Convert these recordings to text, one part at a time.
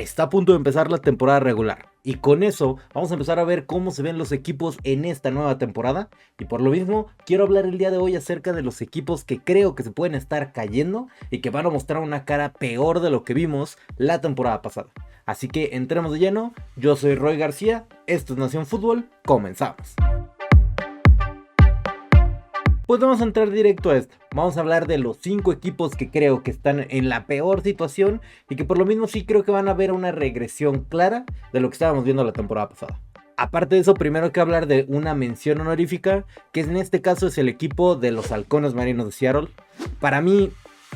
Está a punto de empezar la temporada regular y con eso vamos a empezar a ver cómo se ven los equipos en esta nueva temporada y por lo mismo quiero hablar el día de hoy acerca de los equipos que creo que se pueden estar cayendo y que van a mostrar una cara peor de lo que vimos la temporada pasada. Así que entremos de lleno, yo soy Roy García, esto es Nación Fútbol, comenzamos. Pues vamos a entrar directo a esto. Vamos a hablar de los 5 equipos que creo que están en la peor situación y que por lo mismo sí creo que van a ver una regresión clara de lo que estábamos viendo la temporada pasada. Aparte de eso, primero hay que hablar de una mención honorífica, que en este caso es el equipo de los Halcones Marinos de Seattle. Para mí,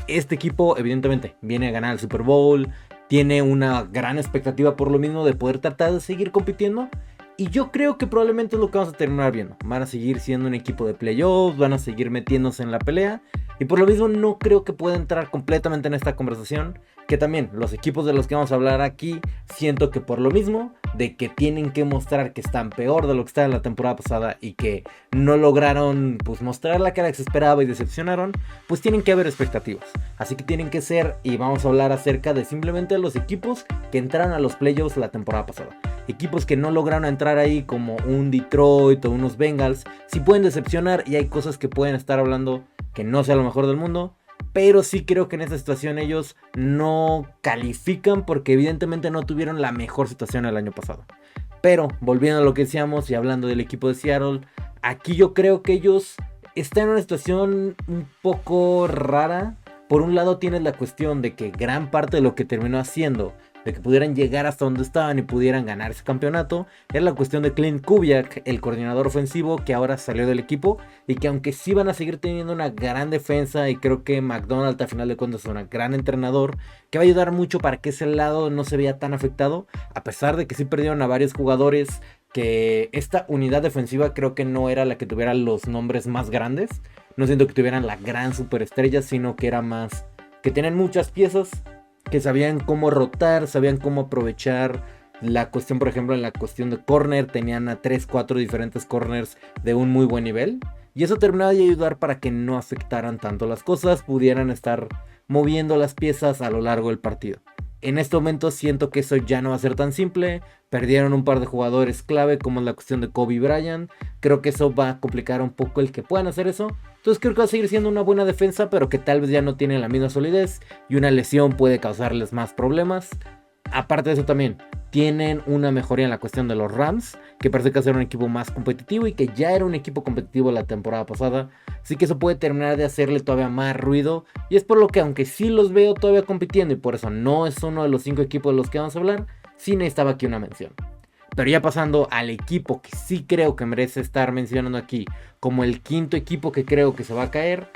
este equipo evidentemente viene a ganar el Super Bowl, tiene una gran expectativa por lo mismo de poder tratar de seguir compitiendo. Y yo creo que probablemente es lo que vamos a terminar viendo. Van a seguir siendo un equipo de playoffs, van a seguir metiéndose en la pelea. Y por lo mismo no creo que pueda entrar completamente en esta conversación. Que también los equipos de los que vamos a hablar aquí, siento que por lo mismo, de que tienen que mostrar que están peor de lo que estaban la temporada pasada y que no lograron pues mostrar la cara que se esperaba y decepcionaron, pues tienen que haber expectativas. Así que tienen que ser, y vamos a hablar acerca de simplemente los equipos que entraron a los playoffs la temporada pasada. Equipos que no lograron entrar ahí como un Detroit o unos Bengals, sí pueden decepcionar y hay cosas que pueden estar hablando que no sea lo mejor del mundo, pero sí creo que en esta situación ellos no califican porque evidentemente no tuvieron la mejor situación el año pasado. Pero volviendo a lo que decíamos y hablando del equipo de Seattle, aquí yo creo que ellos están en una situación un poco rara. Por un lado tienes la cuestión de que gran parte de lo que terminó haciendo de que pudieran llegar hasta donde estaban y pudieran ganar ese campeonato, era la cuestión de Clint Kubiak, el coordinador ofensivo que ahora salió del equipo y que aunque sí van a seguir teniendo una gran defensa y creo que McDonald a final de cuentas es un gran entrenador que va a ayudar mucho para que ese lado no se vea tan afectado, a pesar de que sí perdieron a varios jugadores, que esta unidad defensiva creo que no era la que tuviera los nombres más grandes, no siento que tuvieran la gran superestrella, sino que era más que tienen muchas piezas que sabían cómo rotar, sabían cómo aprovechar la cuestión, por ejemplo, en la cuestión de corner, tenían a 3-4 diferentes corners de un muy buen nivel, y eso terminaba de ayudar para que no afectaran tanto las cosas, pudieran estar moviendo las piezas a lo largo del partido. En este momento siento que eso ya no va a ser tan simple, perdieron un par de jugadores clave como es la cuestión de Kobe Bryant, creo que eso va a complicar un poco el que puedan hacer eso, entonces creo que va a seguir siendo una buena defensa, pero que tal vez ya no tiene la misma solidez y una lesión puede causarles más problemas. Aparte de eso también, tienen una mejoría en la cuestión de los Rams, que parece que va a ser un equipo más competitivo y que ya era un equipo competitivo la temporada pasada, así que eso puede terminar de hacerle todavía más ruido, y es por lo que aunque sí los veo todavía compitiendo y por eso no es uno de los 5 equipos de los que vamos a hablar, sí necesitaba aquí una mención. Pero ya pasando al equipo que sí creo que merece estar mencionando aquí como el 5.º equipo que creo que se va a caer,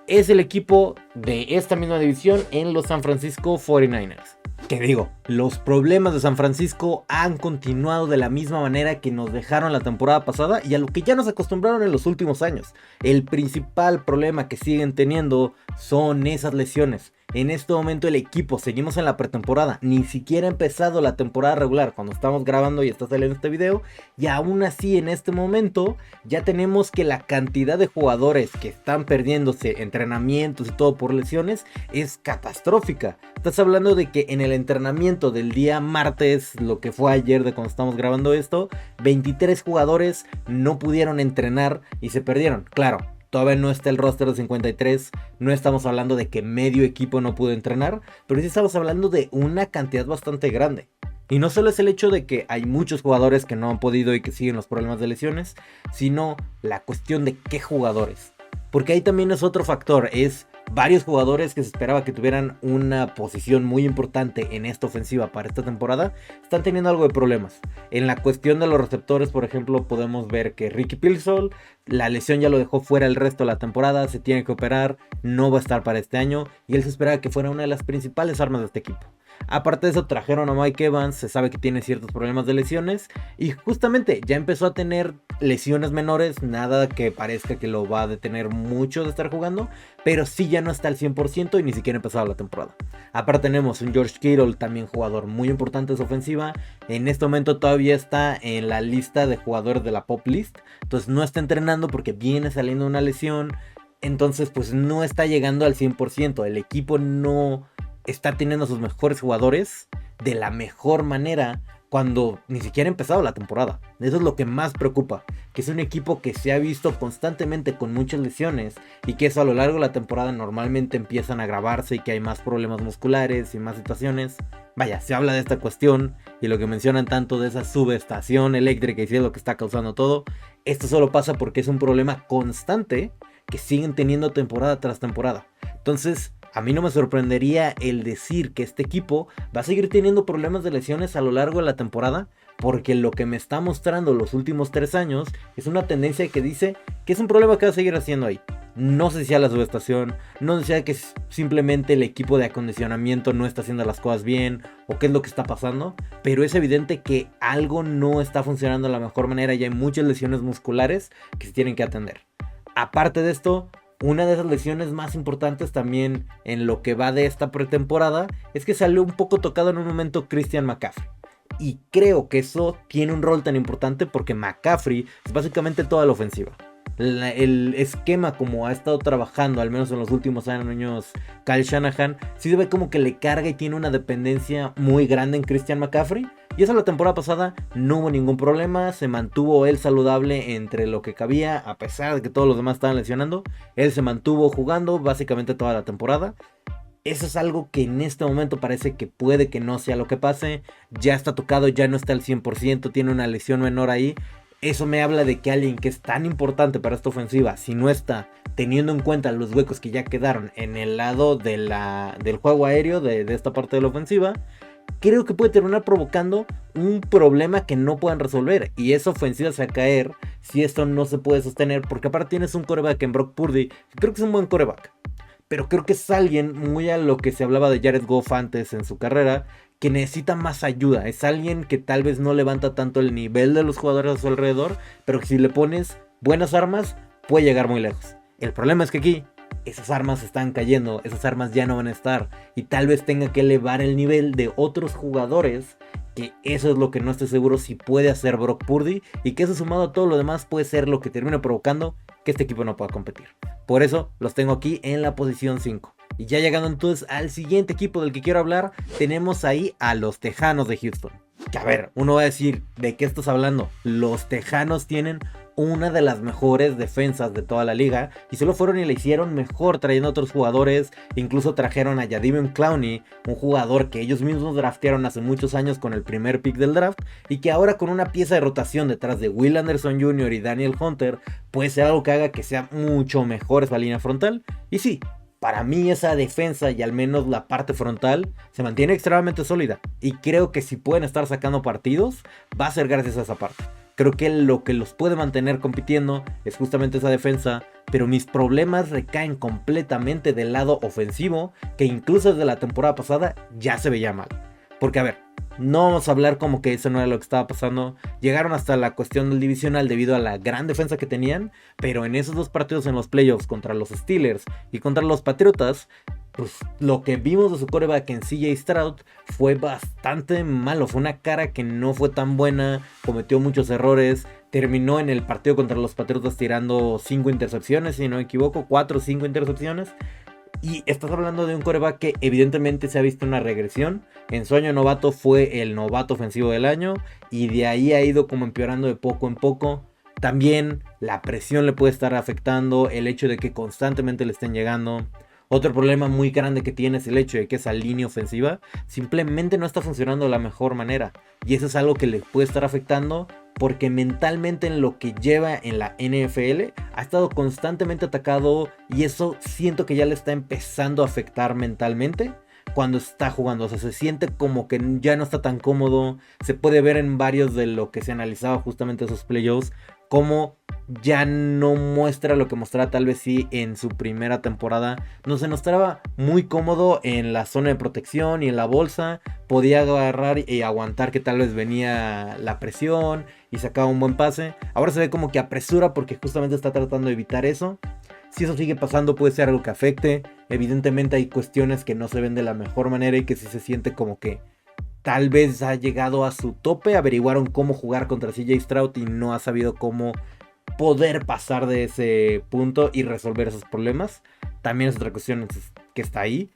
es el equipo de esta misma división en los San Francisco 49ers. Que digo, los problemas de San Francisco han continuado de la misma manera que nos dejaron la temporada pasada y a lo que ya nos acostumbraron en los últimos años. El principal problema que siguen teniendo son esas lesiones. En este momento el equipo, seguimos en la pretemporada, ni siquiera ha empezado la temporada regular cuando estamos grabando y está saliendo este video, y aún así en este momento ya tenemos que la cantidad de jugadores que están perdiéndose entrenamientos y todo por lesiones es catastrófica. Estás hablando de que en el entrenamiento del día martes, lo que fue ayer de cuando estamos grabando esto, 23 jugadores no pudieron entrenar y se perdieron, claro. Todavía no está el roster de 53, no estamos hablando de que medio equipo no pudo entrenar, pero sí estamos hablando de una cantidad bastante grande. Y no solo es el hecho de que hay muchos jugadores que no han podido y que siguen los problemas de lesiones, sino la cuestión de qué jugadores. Porque ahí también es otro factor, es varios jugadores que se esperaba que tuvieran una posición muy importante en esta ofensiva para esta temporada, están teniendo algo de problemas. En la cuestión de los receptores, por ejemplo, podemos ver que Ricky Pearsall, la lesión ya lo dejó fuera el resto de la temporada, se tiene que operar, no va a estar para este año, y él se esperaba que fuera una de las principales armas de este equipo. Aparte de eso trajeron a Mike Evans, se sabe que tiene ciertos problemas de lesiones y justamente ya empezó a tener lesiones menores, nada que parezca que lo va a detener mucho de estar jugando, pero sí ya no está al 100% y ni siquiera ha empezado la temporada. Aparte tenemos un George Kittle, también jugador muy importante en su ofensiva, en este momento todavía está en la lista de jugadores de la Pop List, entonces no está entrenando porque viene saliendo una lesión, entonces pues no está llegando al 100%, el equipo no está teniendo a sus mejores jugadores de la mejor manera cuando ni siquiera ha empezado la temporada. Eso es lo que más preocupa, que es un equipo que se ha visto constantemente con muchas lesiones y que eso a lo largo de la temporada normalmente empiezan a agravarse y que hay más problemas musculares y más situaciones. Vaya, se habla de esta cuestión y lo que mencionan tanto de esa subestación eléctrica y si es lo que está causando todo, esto solo pasa porque es un problema constante que siguen teniendo temporada tras temporada. Entonces, a mí no me sorprendería el decir que este equipo va a seguir teniendo problemas de lesiones a lo largo de la temporada, porque lo que me está mostrando los últimos 3 años es una tendencia que dice que es un problema que va a seguir haciendo ahí. No sé si sea la subestación, no sé si sea que simplemente el equipo de acondicionamiento no está haciendo las cosas bien o qué es lo que está pasando, pero es evidente que algo no está funcionando de la mejor manera y hay muchas lesiones musculares que se tienen que atender. Aparte de esto, una de esas lesiones más importantes también en lo que va de esta pretemporada es que salió un poco tocado en un momento Christian McCaffrey. Y creo que eso tiene un rol tan importante porque McCaffrey es básicamente toda la ofensiva. El esquema como ha estado trabajando, al menos en los últimos años, Kyle Shanahan, sí se ve como que le carga y tiene una dependencia muy grande en Christian McCaffrey. Y eso la temporada pasada no hubo ningún problema, se mantuvo él saludable entre lo que cabía, a pesar de que todos los demás estaban lesionando. Él se mantuvo jugando básicamente toda la temporada. Eso es algo que en este momento parece que puede que no sea lo que pase. Ya está tocado, ya no está al 100%, tiene una lesión menor ahí. Eso me habla de que alguien que es tan importante para esta ofensiva, si no está teniendo en cuenta los huecos que ya quedaron en el lado del juego aéreo de esta parte de la ofensiva, creo que puede terminar provocando un problema que no puedan resolver. Y esa ofensiva se va a caer si esto no se puede sostener, porque aparte tienes un quarterback en Brock Purdy, creo que es un buen quarterback, pero creo que es alguien muy a lo que se hablaba de Jared Goff antes en su carrera, que necesita más ayuda. Es alguien que tal vez no levanta tanto el nivel de los jugadores a su alrededor, pero que si le pones buenas armas, puede llegar muy lejos. El problema es que aquí esas armas están cayendo, esas armas ya no van a estar, y tal vez tenga que elevar el nivel de otros jugadores, que eso es lo que no estoy seguro si puede hacer Brock Purdy, y que eso sumado a todo lo demás puede ser lo que termine provocando que este equipo no pueda competir. Por eso los tengo aquí en la posición 5. Y ya llegando entonces al siguiente equipo del que quiero hablar, tenemos ahí a los Tejanos de Houston. Que a ver, uno va a decir, ¿de qué estás hablando? Los Tejanos tienen una de las mejores defensas de toda la liga y solo fueron y la hicieron mejor trayendo a otros jugadores. Incluso trajeron a Jadeveon Clowney, un jugador que ellos mismos draftearon hace muchos años con el primer pick del draft y que ahora con una pieza de rotación detrás de Will Anderson Jr. y Daniel Hunter puede ser algo que haga que sea mucho mejor esa línea frontal. Y sí, para mí esa defensa y al menos la parte frontal se mantiene extremadamente sólida y creo que si pueden estar sacando partidos va a ser gracias a esa parte. Creo que lo que los puede mantener compitiendo es justamente esa defensa, pero mis problemas recaen completamente del lado ofensivo, que incluso desde la temporada pasada ya se veía mal. Porque a ver, no vamos a hablar como que eso no era lo que estaba pasando. Llegaron hasta la cuestión del divisional debido a la gran defensa que tenían, pero en esos dos partidos en los playoffs contra los Steelers y contra los Patriotas, pues lo que vimos de su quarterback en CJ Stroud fue bastante malo. Fue una cara que no fue tan buena, cometió muchos errores. Terminó en el partido contra los Patriotas tirando 5 intercepciones, si no me equivoco, 4 o 5 intercepciones. Y estás hablando de un quarterback que evidentemente se ha visto una regresión. En su año novato fue el novato ofensivo del año y de ahí ha ido como empeorando de poco en poco. También la presión le puede estar afectando, el hecho de que constantemente le estén llegando. Otro problema muy grande que tiene es el hecho de que esa línea ofensiva simplemente no está funcionando de la mejor manera. Y eso es algo que le puede estar afectando porque mentalmente en lo que lleva en la NFL ha estado constantemente atacado y eso siento que ya le está empezando a afectar mentalmente cuando está jugando. O sea, se siente como que ya no está tan cómodo. Se puede ver en varios de lo que se analizaba justamente esos playoffs como ya no muestra lo que mostraba tal vez sí en su primera temporada. No se mostraba muy cómodo en la zona de protección y en la bolsa. Podía agarrar y aguantar que tal vez venía la presión y sacaba un buen pase. Ahora se ve como que apresura porque justamente está tratando de evitar eso. Si eso sigue pasando puede ser algo que afecte. Evidentemente hay cuestiones que no se ven de la mejor manera y que sí se siente como que tal vez ha llegado a su tope. Averiguaron cómo jugar contra CJ Stroud y no ha sabido cómo poder pasar de ese punto y resolver esos problemas. También es otra cuestión que está ahí.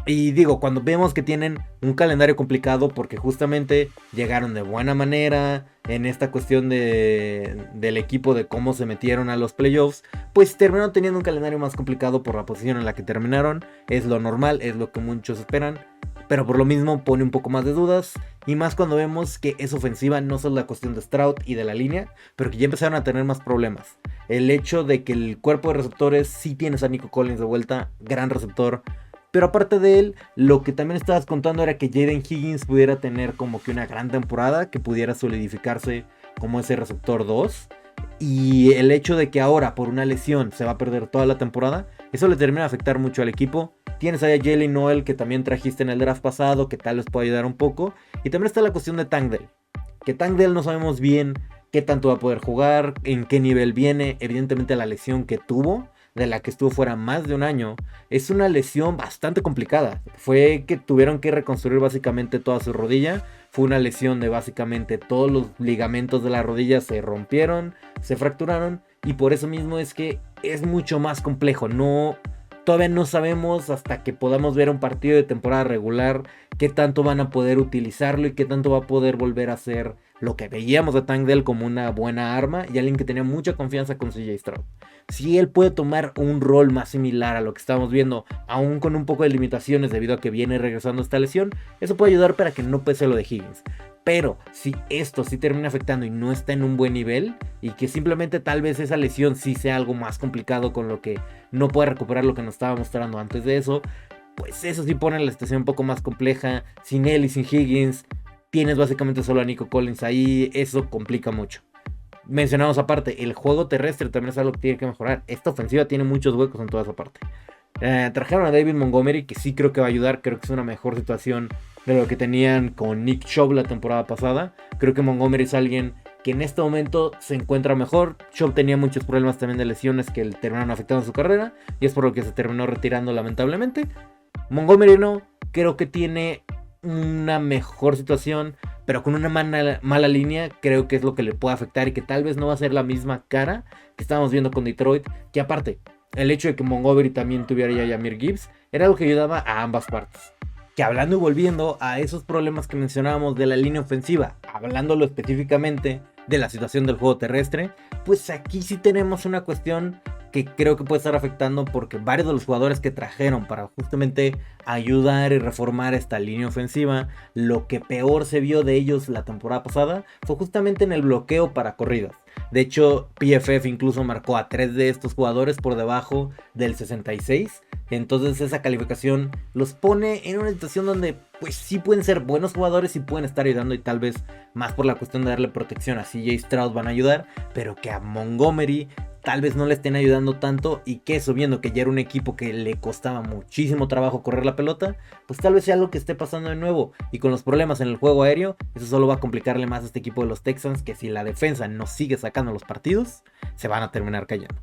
Y digo, cuando vemos que tienen un calendario complicado porque justamente llegaron de buena manera en esta cuestión del equipo, de cómo se metieron a los playoffs, pues terminaron teniendo un calendario más complicado por la posición en la que terminaron. Es lo normal, es lo que muchos esperan, pero por lo mismo pone un poco más de dudas. Y más cuando vemos que es ofensiva, no solo la cuestión de Stroud y de la línea, pero que ya empezaron a tener más problemas. El hecho de que el cuerpo de receptores, sí tienes a Nico Collins de vuelta, gran receptor. Pero aparte de él, lo que también estabas contando era que Jaden Higgins pudiera tener como que una gran temporada, que pudiera solidificarse como ese receptor 2. Y el hecho de que ahora por una lesión se va a perder toda la temporada, eso le termina a afectar mucho al equipo. Tienes ahí a Jalen Noel, que también trajiste en el draft pasado, que tal vez puede ayudar un poco. Y también está la cuestión de Tank Dell, que Tank Dell no sabemos bien qué tanto va a poder jugar, en qué nivel viene. Evidentemente la lesión que tuvo, de la que estuvo fuera más de un año, es una lesión bastante complicada. Fue que tuvieron que reconstruir básicamente toda su rodilla. Fue una lesión de básicamente todos los ligamentos de la rodilla se rompieron, se fracturaron, y por eso mismo es que es mucho más complejo. Todavía no sabemos, hasta que podamos ver un partido de temporada regular, qué tanto van a poder utilizarlo y qué tanto va a poder volver a ser lo que veíamos de Tank Dell como una buena arma y alguien que tenía mucha confianza con CJ Stroud. Si él puede tomar un rol más similar a lo que estamos viendo, aún con un poco de limitaciones debido a que viene regresando esta lesión, eso puede ayudar para que no pese lo de Higgins. Pero si esto sí termina afectando y no está en un buen nivel, y que simplemente tal vez esa lesión sí sea algo más complicado, con lo que no puede recuperar lo que nos estaba mostrando antes de eso, pues eso sí pone la situación un poco más compleja. Sin él y sin Higgins, tienes básicamente solo a Nico Collins ahí, eso complica mucho. Mencionamos aparte, el juego terrestre también es algo que tiene que mejorar. Esta ofensiva tiene muchos huecos en toda esa parte. Trajeron a David Montgomery, que sí creo que va a ayudar. Creo que es una mejor situación de lo que tenían con Nick Chubb la temporada pasada. Creo que Montgomery es alguien que en este momento se encuentra mejor. Chubb tenía muchos problemas también de lesiones que le terminaron afectando su carrera, y es por lo que se terminó retirando lamentablemente. Montgomery no, creo que tiene una mejor situación, pero con una mala línea. Creo que es lo que le puede afectar, y que tal vez no va a ser la misma cara que estábamos viendo con Detroit. Que aparte, el hecho de que Montgomery también tuviera ya a Jahmyr Gibbs era algo que ayudaba a ambas partes. Que hablando y volviendo a esos problemas que mencionábamos de la línea ofensiva, hablándolo específicamente de la situación del juego terrestre, pues aquí sí tenemos una cuestión que creo que puede estar afectando, porque varios de los jugadores que trajeron para justamente ayudar y reformar esta línea ofensiva, lo que peor se vio de ellos la temporada pasada fue justamente en el bloqueo para corridas. De hecho, PFF incluso marcó a 3 de estos jugadores por debajo del 66. Entonces esa calificación los pone en una situación donde pues sí pueden ser buenos jugadores y pueden estar ayudando, y tal vez más por la cuestión de darle protección a CJ Stroud van a ayudar, pero que a Montgomery tal vez no le estén ayudando tanto, y que eso, viendo que ya era un equipo que le costaba muchísimo trabajo correr la pelota, pues tal vez sea algo que esté pasando de nuevo. Y con los problemas en el juego aéreo, eso solo va a complicarle más a este equipo de los Texans, que si la defensa no sigue sacando los partidos, se van a terminar cayendo.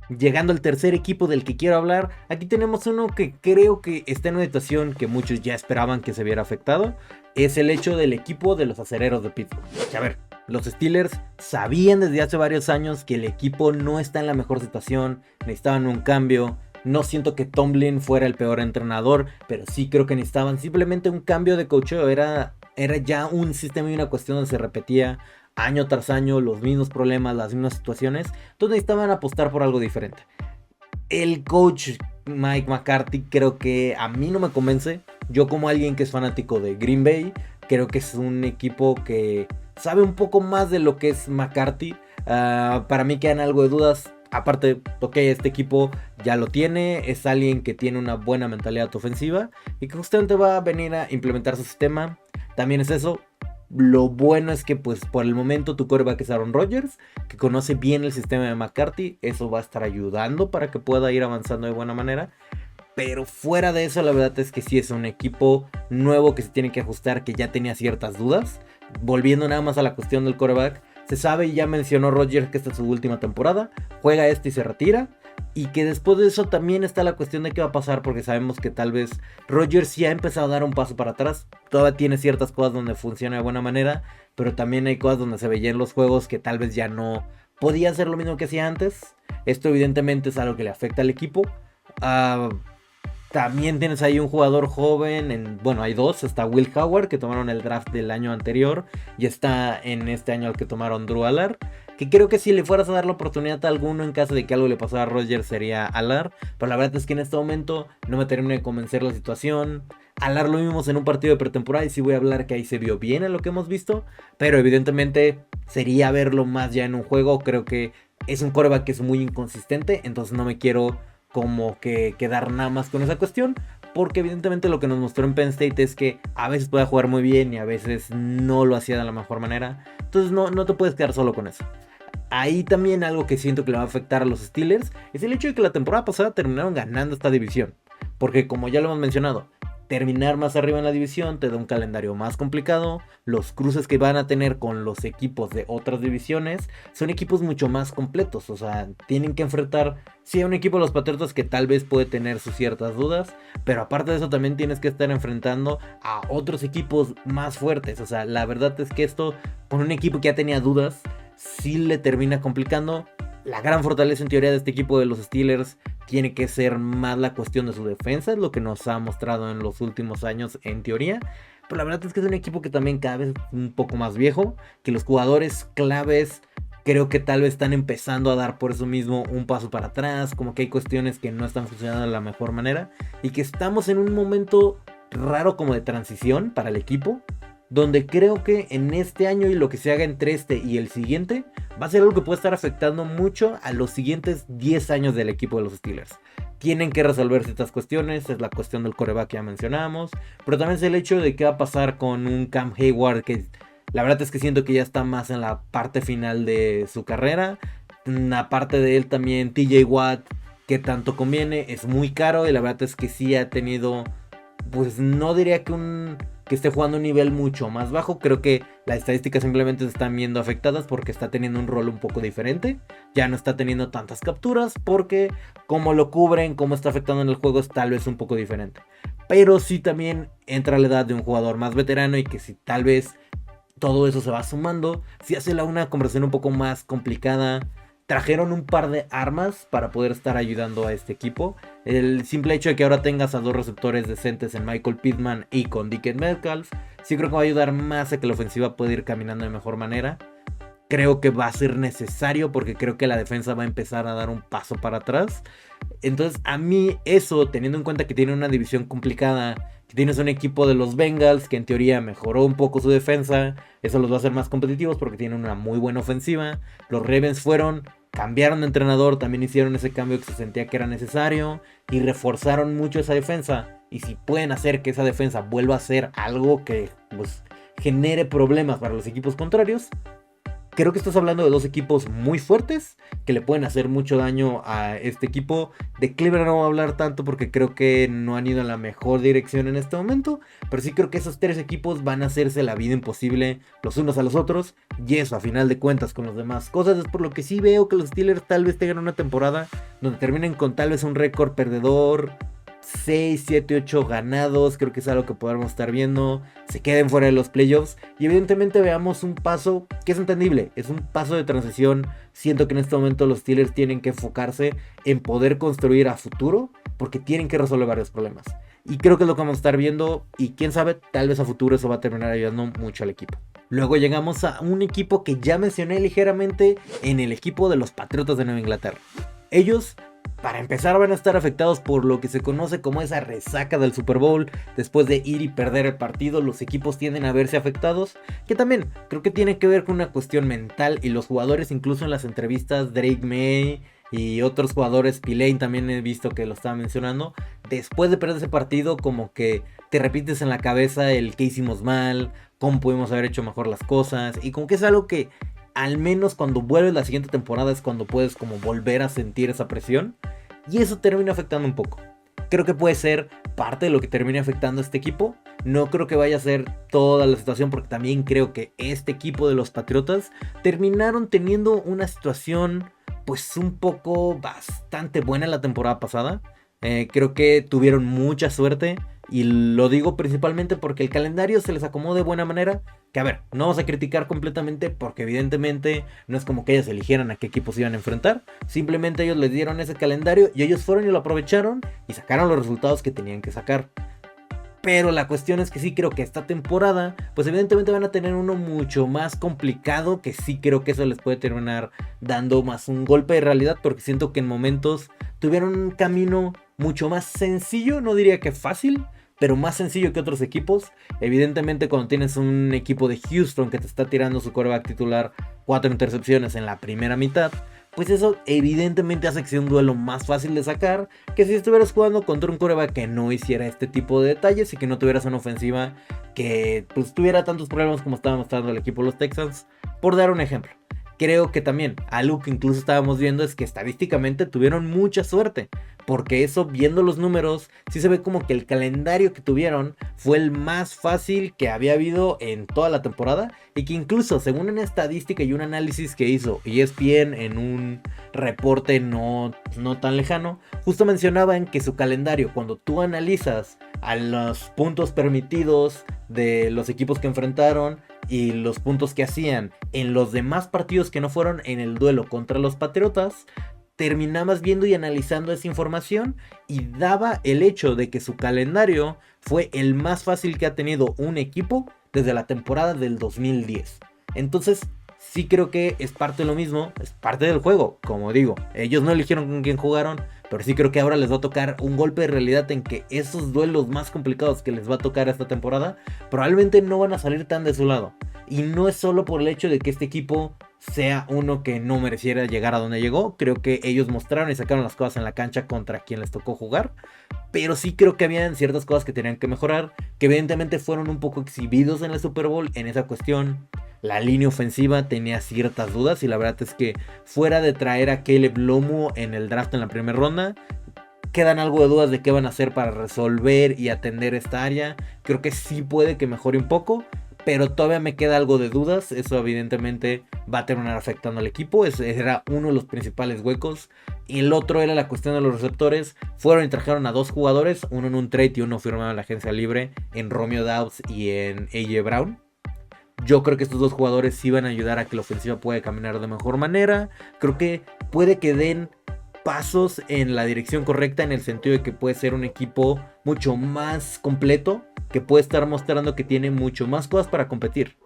Llegando al tercer equipo del que quiero hablar, aquí tenemos uno que creo que está en una situación que muchos ya esperaban que se viera afectado. Es el hecho del equipo de los Acereros de Pittsburgh. A ver, los Steelers sabían desde hace varios años que el equipo no está en la mejor situación, necesitaban un cambio. No siento que Tomlin fuera el peor entrenador, pero sí creo que necesitaban simplemente un cambio de coacheo. Era ya un sistema y una cuestión donde se repetía año tras año los mismos problemas, las mismas situaciones. Entonces necesitaban apostar por algo diferente. El coach Mike McCarthy creo que a mí no me convence. Yo, como alguien que es fanático de Green Bay, creo que es un equipo que sabe un poco más de lo que es McCarthy. Para mí quedan algo de dudas. Aparte, ok, este equipo ya lo tiene, es alguien que tiene una buena mentalidad ofensiva y que justamente va a venir a implementar su sistema. También es eso. Lo bueno es que pues por el momento tu quarterback es Aaron Rodgers, que conoce bien el sistema de McCarthy. Eso va a estar ayudando para que pueda ir avanzando de buena manera. Pero fuera de eso, la verdad es que sí es un equipo nuevo que se tiene que ajustar, que ya tenía ciertas dudas. Volviendo nada más a la cuestión del quarterback, se sabe y ya mencionó Rodgers que esta es su última temporada. Juega y se retira. Y que después de eso también está la cuestión de qué va a pasar, porque sabemos que tal vez Rodgers sí ha empezado a dar un paso para atrás. Todavía tiene ciertas cosas donde funciona de buena manera, pero también hay cosas donde se veía en los juegos que tal vez ya no podía hacer lo mismo que hacía antes. Esto evidentemente es algo que le afecta al equipo. También tienes ahí un jugador joven, bueno, hay dos, está Will Howard, que tomaron el draft del año anterior, y está en este año al que tomaron Drew Allard, que creo que si le fueras a dar la oportunidad a alguno en caso de que algo le pasara a Rodgers sería Allard, pero la verdad es que en este momento no me termina de convencer la situación. Allard lo vimos en un partido de pretemporada y sí voy a hablar que ahí se vio bien en lo que hemos visto, pero evidentemente sería verlo más ya en un juego. Creo que es un quarterback que es muy inconsistente, entonces no me quiero como que quedar nada más con esa cuestión, porque evidentemente lo que nos mostró en Penn State es que a veces puede jugar muy bien y a veces no lo hacía de la mejor manera, entonces no te puedes quedar solo con eso. Ahí también algo que siento que le va a afectar a los Steelers es el hecho de que la temporada pasada terminaron ganando esta división, porque como ya lo hemos mencionado, terminar más arriba en la división te da un calendario más complicado. Los cruces que van a tener con los equipos de otras divisiones son equipos mucho más completos. O sea, tienen que enfrentar, sí, a un equipo de los Patriotas que tal vez puede tener sus ciertas dudas, pero aparte de eso también tienes que estar enfrentando a otros equipos más fuertes. O sea, la verdad es que esto, con un equipo que ya tenía dudas, sí le termina complicando. La gran fortaleza en teoría de este equipo de los Steelers tiene que ser más la cuestión de su defensa, es lo que nos ha mostrado en los últimos años en teoría. Pero la verdad es que es un equipo que también cada vez es un poco más viejo, que los jugadores claves creo que tal vez están empezando a dar por eso mismo un paso para atrás, como que hay cuestiones que no están funcionando de la mejor manera y que estamos en un momento raro como de transición para el equipo, donde creo que en este año y lo que se haga entre este y el siguiente va a ser algo que puede estar afectando mucho a los siguientes 10 años del equipo de los Steelers. Tienen que resolver ciertas cuestiones, es la cuestión del quarterback que ya mencionamos, pero también es el hecho de qué va a pasar con un Cam Hayward que la verdad es que siento que ya está más en la parte final de su carrera. Aparte de él también TJ Watt, que tanto conviene, es muy caro y la verdad es que sí ha tenido, pues no diría que esté jugando a un nivel mucho más bajo. Creo que las estadísticas simplemente se están viendo afectadas porque está teniendo un rol un poco diferente. Ya no está teniendo tantas capturas porque como lo cubren, cómo está afectando en el juego es tal vez un poco diferente. Pero sí también entra la edad de un jugador más veterano y que si tal vez todo eso se va sumando, si hace una conversación un poco más complicada. Trajeron un par de armas para poder estar ayudando a este equipo. El simple hecho de que ahora tengas a dos receptores decentes en Michael Pittman y con DK Metcalf, sí creo que va a ayudar más a que la ofensiva pueda ir caminando de mejor manera. Creo que va a ser necesario porque creo que la defensa va a empezar a dar un paso para atrás. Entonces a mí eso, teniendo en cuenta que tiene una división complicada, que tienes un equipo de los Bengals que en teoría mejoró un poco su defensa, eso los va a hacer más competitivos porque tienen una muy buena ofensiva. Los Ravens cambiaron de entrenador, también hicieron ese cambio que se sentía que era necesario y reforzaron mucho esa defensa. Y si pueden hacer que esa defensa vuelva a ser algo que pues, genere problemas para los equipos contrarios, creo que estás hablando de dos equipos muy fuertes que le pueden hacer mucho daño a este equipo. De Cleveland no voy a hablar tanto porque creo que no han ido en la mejor dirección en este momento, pero sí creo que esos tres equipos van a hacerse la vida imposible los unos a los otros, y eso a final de cuentas con las demás cosas es por lo que sí veo que los Steelers tal vez tengan una temporada donde terminen con tal vez un récord perdedor, 6, 7, 8 ganados. Creo que es algo que podamos estar viendo. Se queden fuera de los playoffs y evidentemente veamos un paso que es entendible, es un paso de transición. Siento que en este momento los Steelers tienen que enfocarse en poder construir a futuro porque tienen que resolver varios problemas y creo que es lo que vamos a estar viendo y quién sabe, tal vez a futuro eso va a terminar ayudando mucho al equipo. Luego llegamos a un equipo que ya mencioné ligeramente, en el equipo de los Patriotas de Nueva Inglaterra. Ellos, para empezar, van a estar afectados por lo que se conoce como esa resaca del Super Bowl. Después de ir y perder el partido, los equipos tienden a verse afectados, que también creo que tiene que ver con una cuestión mental, y los jugadores, incluso en las entrevistas, Drake May y otros jugadores, Spillane también he visto que lo estaba mencionando, después de perder ese partido como que te repites en la cabeza el qué hicimos mal, cómo pudimos haber hecho mejor las cosas, y como que es algo que al menos cuando vuelves la siguiente temporada es cuando puedes como volver a sentir esa presión, y eso termina afectando un poco. Creo que puede ser parte de lo que termine afectando a este equipo. No creo que vaya a ser toda la situación, porque también creo que este equipo de los Patriotas terminaron teniendo una situación pues un poco bastante buena la temporada pasada. Creo que tuvieron mucha suerte, y lo digo principalmente porque el calendario se les acomodó de buena manera. Que a ver, no vamos a criticar completamente porque evidentemente no es como que ellos eligieran a qué equipos iban a enfrentar. Simplemente ellos les dieron ese calendario y ellos fueron y lo aprovecharon y sacaron los resultados que tenían que sacar. Pero la cuestión es que sí creo que esta temporada, pues evidentemente van a tener uno mucho más complicado, que sí creo que eso les puede terminar dando más un golpe de realidad, porque siento que en momentos tuvieron un camino mucho más sencillo, no diría que fácil, pero más sencillo que otros equipos. Evidentemente cuando tienes un equipo de Houston que te está tirando su quarterback titular 4 intercepciones en la primera mitad, pues eso evidentemente hace que sea un duelo más fácil de sacar que si estuvieras jugando contra un quarterback que no hiciera este tipo de detalles y que no tuvieras una ofensiva que pues tuviera tantos problemas como estaba mostrando el equipo de los Texans, por dar un ejemplo. Creo que también algo que incluso estábamos viendo es que estadísticamente tuvieron mucha suerte, porque eso, viendo los números, sí se ve como que el calendario que tuvieron fue el más fácil que había habido en toda la temporada, y que incluso según una estadística y un análisis que hizo ESPN en un reporte no tan lejano, justo mencionaban que su calendario, cuando tú analizas a los puntos permitidos de los equipos que enfrentaron y los puntos que hacían en los demás partidos que no fueron en el duelo contra los Patriotas, terminabas viendo y analizando esa información y daba el hecho de que su calendario fue el más fácil que ha tenido un equipo desde la temporada del 2010. Entonces sí creo que es parte de lo mismo, es parte del juego, como digo, ellos no eligieron con quién jugaron, pero sí creo que ahora les va a tocar un golpe de realidad en que esos duelos más complicados que les va a tocar esta temporada probablemente no van a salir tan de su lado. Y no es solo por el hecho de que este equipo sea uno que no mereciera llegar a donde llegó. Creo que ellos mostraron y sacaron las cosas en la cancha contra quien les tocó jugar. Pero sí creo que habían ciertas cosas que tenían que mejorar, que evidentemente fueron un poco exhibidos en el Super Bowl en esa cuestión. La línea ofensiva tenía ciertas dudas y la verdad es que fuera de traer a Caleb Lomu en el draft en la primera ronda, quedan algo de dudas de qué van a hacer para resolver y atender esta área. Creo que sí puede que mejore un poco, pero todavía me queda algo de dudas. Eso evidentemente va a terminar afectando al equipo. Ese era uno de los principales huecos. Y el otro era la cuestión de los receptores. Fueron y trajeron a 2 jugadores, uno en un trade y uno firmado en la agencia libre, en Romeo Doubs y en AJ Brown. Yo creo que estos 2 jugadores sí van a ayudar a que la ofensiva pueda caminar de mejor manera. Creo que puede que den pasos en la dirección correcta, en el sentido de que puede ser un equipo mucho más completo, que puede estar mostrando que tiene mucho más cosas para competir.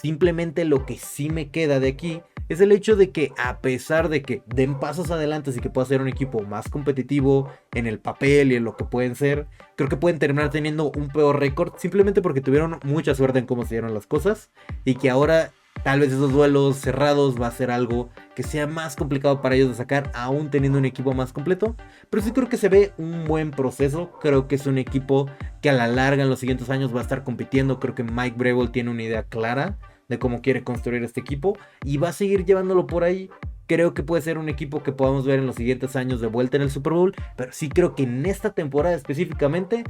Simplemente lo que sí me queda de aquí es el hecho de que, a pesar de que den pasos adelante y que pueda ser un equipo más competitivo en el papel y en lo que pueden ser, creo que pueden terminar teniendo un peor récord simplemente porque tuvieron mucha suerte en cómo se dieron las cosas, y que ahora tal vez esos duelos cerrados va a ser algo que sea más complicado para ellos de sacar, aún teniendo un equipo más completo. Pero sí creo que se ve un buen proceso. Creo que es un equipo que a la larga en los siguientes años va a estar compitiendo. Creo que Mike Vrabel tiene una idea clara de cómo quiere construir este equipo y va a seguir llevándolo por ahí. Creo que puede ser un equipo que podamos ver en los siguientes años de vuelta en el Super Bowl, pero sí creo que en esta temporada específicamente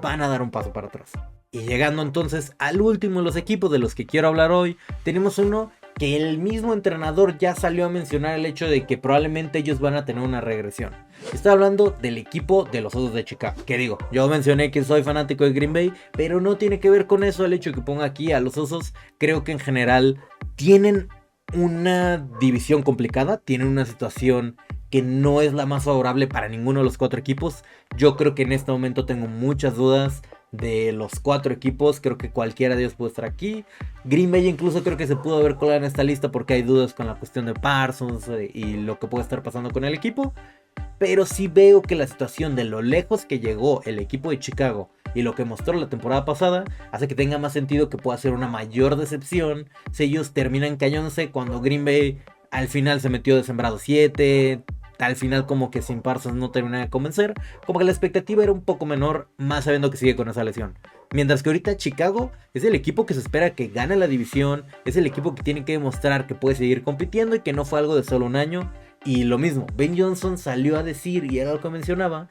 van a dar un paso para atrás. Y llegando entonces al último de los equipos de los que quiero hablar hoy, tenemos uno que el mismo entrenador ya salió a mencionar el hecho de que probablemente ellos van a tener una regresión. Estoy hablando del equipo de los Osos de Chicago. Que digo, yo mencioné que soy fanático de Green Bay, pero no tiene que ver con eso el hecho de que ponga aquí a los Osos. Creo que en general tienen una división complicada, tienen una situación que no es la más favorable para ninguno de los 4 equipos. Yo creo que en este momento tengo muchas dudas de los 4 equipos. Creo que cualquiera de ellos puede estar aquí. Green Bay incluso creo que se pudo haber colado en esta lista porque hay dudas con la cuestión de Parsons y lo que puede estar pasando con el equipo. Pero sí veo que la situación de lo lejos que llegó el equipo de Chicago y lo que mostró la temporada pasada hace que tenga más sentido que pueda ser una mayor decepción si ellos terminan cayéndose cuando Green Bay al final se metió de sembrado 7. Al final como que sin Parsons no termina de convencer, como que la expectativa era un poco menor, más sabiendo que sigue con esa lesión. Mientras que ahorita Chicago es el equipo que se espera que gane la división, es el equipo que tiene que demostrar que puede seguir compitiendo y que no fue algo de solo un año. Y lo mismo, Ben Johnson salió a decir, y era lo que mencionaba,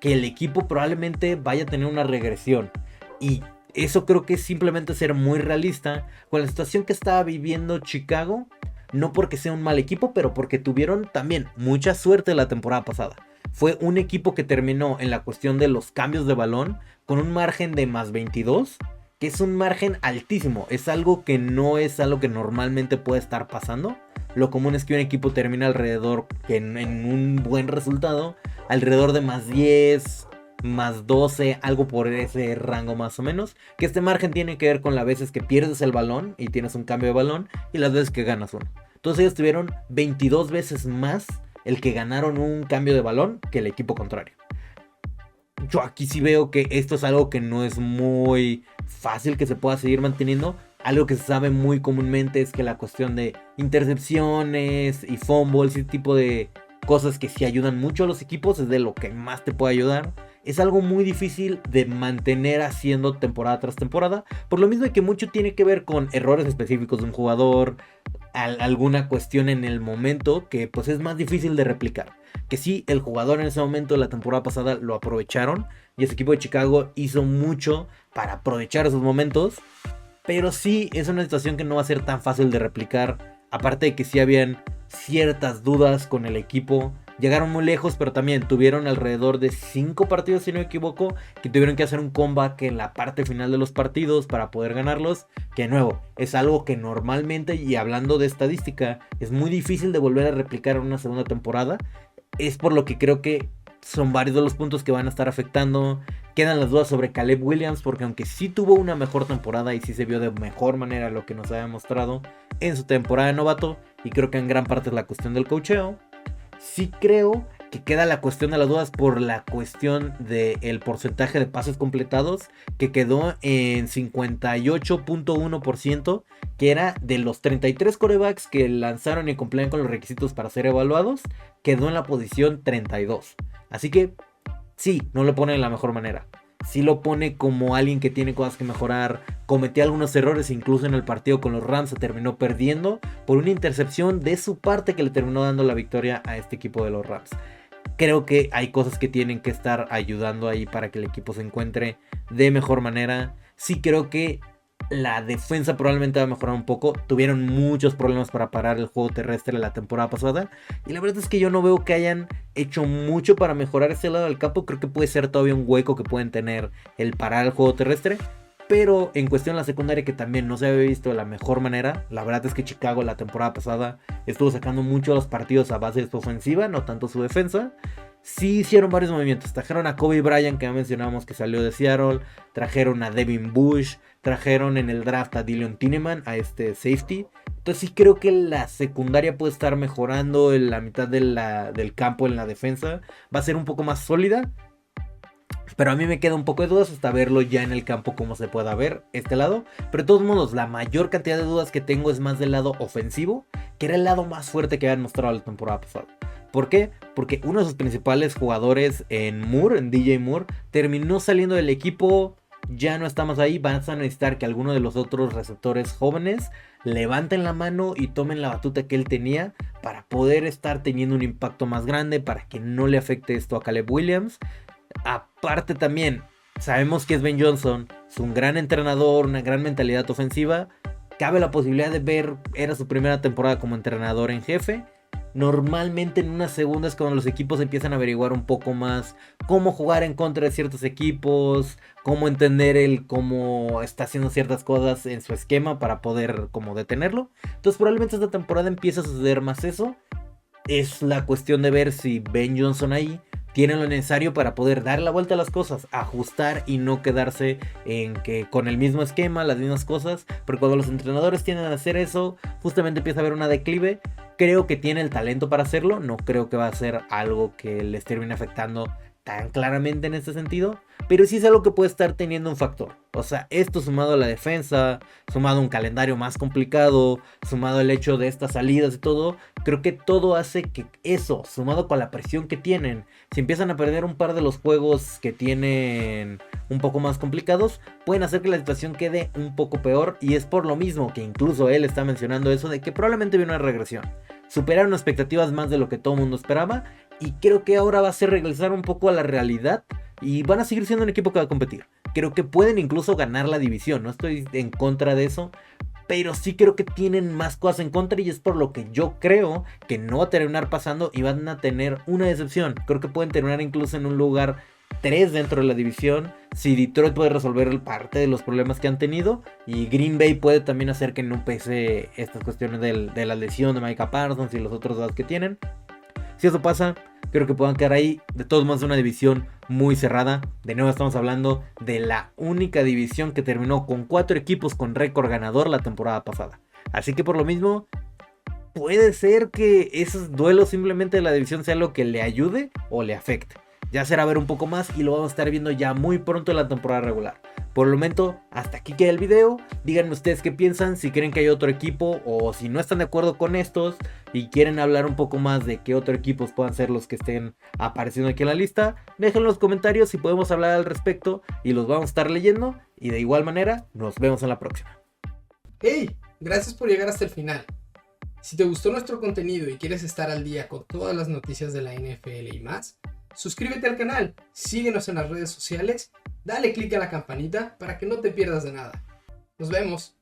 que el equipo probablemente vaya a tener una regresión. Y eso creo que es simplemente ser muy realista con la situación que estaba viviendo Chicago. No porque sea un mal equipo, pero porque tuvieron también mucha suerte la temporada pasada. Fue un equipo que terminó en la cuestión de los cambios de balón con un margen de más 22, que es un margen altísimo. Es algo que no es algo que normalmente puede estar pasando. Lo común es que un equipo termine alrededor, que en un buen resultado, alrededor de más 10, más 12, algo por ese rango más o menos. Que este margen tiene que ver con las veces que pierdes el balón y tienes un cambio de balón y las veces que ganas uno. Entonces ellos tuvieron 22 veces más el que ganaron un cambio de balón que el equipo contrario. Yo aquí sí veo que esto es algo que no es muy fácil que se pueda seguir manteniendo. Algo que se sabe muy comúnmente es que la cuestión de intercepciones y fumbles y ese tipo de cosas que sí ayudan mucho a los equipos es de lo que más te puede ayudar. Es algo muy difícil de mantener haciendo temporada tras temporada. Por lo mismo de que mucho tiene que ver con errores específicos de un jugador, alguna cuestión en el momento que pues es más difícil de replicar. Que sí, el jugador en ese momento de la temporada pasada lo aprovecharon y ese equipo de Chicago hizo mucho para aprovechar esos momentos. Pero sí es una situación que no va a ser tan fácil de replicar. Aparte de que sí habían ciertas dudas con el equipo. Llegaron muy lejos, pero también tuvieron alrededor de 5 partidos, si no me equivoco, que tuvieron que hacer un comeback en la parte final de los partidos para poder ganarlos. Que de nuevo, es algo que normalmente, y hablando de estadística, es muy difícil de volver a replicar en una segunda temporada. Es por lo que creo que son varios de los puntos que van a estar afectando. Quedan las dudas sobre Caleb Williams, porque aunque sí tuvo una mejor temporada y sí se vio de mejor manera lo que nos había mostrado en su temporada de novato, y creo que en gran parte es la cuestión del coacheo, sí creo que queda la cuestión de las dudas por la cuestión del porcentaje de pases completados, que quedó en 58.1%, que era de los 33 quarterbacks que lanzaron y cumplían con los requisitos para ser evaluados, quedó en la posición 32. Así que sí, no lo pone de la mejor manera. Sí lo pone como alguien que tiene cosas que mejorar. Cometió algunos errores, incluso en el partido con los Rams se terminó perdiendo por una intercepción de su parte que le terminó dando la victoria a este equipo de los Rams. Creo que hay cosas que tienen que estar ayudando ahí para que el equipo se encuentre de mejor manera. Sí creo que la defensa probablemente va a mejorar un poco. Tuvieron muchos problemas para parar el juego terrestre la temporada pasada. Y la verdad es que yo no veo que hayan hecho mucho para mejorar ese lado del campo. Creo que puede ser todavía un hueco que pueden tener el parar el juego terrestre. Pero en cuestión de la secundaria, que también no se había visto de la mejor manera. La verdad es que Chicago la temporada pasada estuvo sacando mucho los partidos a base de su ofensiva, no tanto su defensa. Sí hicieron varios movimientos. Trajeron a Kobe Bryant, que ya mencionamos que salió de Seattle. Trajeron a Devin Bush. Trajeron en el draft a Dillon Tineman, a este safety. Entonces sí creo que la secundaria puede estar mejorando. En la mitad del campo en la defensa va a ser un poco más sólida. Pero a mí me queda un poco de dudas hasta verlo ya en el campo como se pueda ver este lado. Pero de todos modos, la mayor cantidad de dudas que tengo es más del lado ofensivo, que era el lado más fuerte que habían mostrado la temporada pasada. ¿Por qué? Porque uno de sus principales jugadores en DJ Moore, terminó saliendo del equipo. Ya no está más ahí. Van a necesitar que alguno de los otros receptores jóvenes levanten la mano y tomen la batuta que él tenía para poder estar teniendo un impacto más grande, para que no le afecte esto a Caleb Williams. Aparte también, sabemos que es Ben Johnson, es un gran entrenador, una gran mentalidad ofensiva. Cabe la posibilidad de ver, era su primera temporada como entrenador en jefe. Normalmente en una segunda es cuando los equipos empiezan a averiguar un poco más cómo jugar en contra de ciertos equipos, cómo entender cómo está haciendo ciertas cosas en su esquema para poder como detenerlo. Entonces probablemente esta temporada empieza a suceder más eso. Es la cuestión de ver si Ben Johnson ahí tiene lo necesario para poder dar la vuelta a las cosas, ajustar y no quedarse en que con el mismo esquema, las mismas cosas. Porque cuando los entrenadores tienden a hacer eso, justamente empieza a haber una declive. Creo que tiene el talento para hacerlo, no creo que va a ser algo que les termine afectando tan claramente en este sentido, pero sí es algo que puede estar teniendo un factor. O sea, esto sumado a la defensa, sumado a un calendario más complicado, sumado al hecho de estas salidas y todo, creo que todo hace que eso, sumado con la presión que tienen, si empiezan a perder un par de los juegos que tienen un poco más complicados, pueden hacer que la situación quede un poco peor. Y es por lo mismo que incluso él está mencionando eso de que probablemente viene una regresión. Superaron expectativas más de lo que todo el mundo esperaba. Y creo que ahora va a ser regresar un poco a la realidad. Y van a seguir siendo un equipo que va a competir. Creo que pueden incluso ganar la división. No estoy en contra de eso. Pero sí creo que tienen más cosas en contra. Y es por lo que yo creo que no va a terminar pasando. Y van a tener una decepción. Creo que pueden terminar incluso en un lugar 3 dentro de la división, si Detroit puede resolver parte de los problemas que han tenido, y Green Bay puede también hacer que no pese estas cuestiones de la lesión de Micah Parsons y los otros dos que tienen. Si eso pasa, creo que puedan quedar ahí. De todos modos, una división muy cerrada. De nuevo estamos hablando de la única división que terminó con 4 equipos con récord ganador la temporada pasada. Así que por lo mismo, puede ser que esos duelos simplemente de la división sea lo que le ayude o le afecte. Ya será ver un poco más y lo vamos a estar viendo ya muy pronto en la temporada regular. Por el momento, hasta aquí queda el video. Díganme ustedes qué piensan, si creen que hay otro equipo o si no están de acuerdo con estos y quieren hablar un poco más de qué otros equipos puedan ser los que estén apareciendo aquí en la lista. Déjenlo en los comentarios si podemos hablar al respecto y los vamos a estar leyendo. Y de igual manera, nos vemos en la próxima. ¡Hey! Gracias por llegar hasta el final. Si te gustó nuestro contenido y quieres estar al día con todas las noticias de la NFL y más, suscríbete al canal, síguenos en las redes sociales, dale click a la campanita para que no te pierdas de nada. Nos vemos.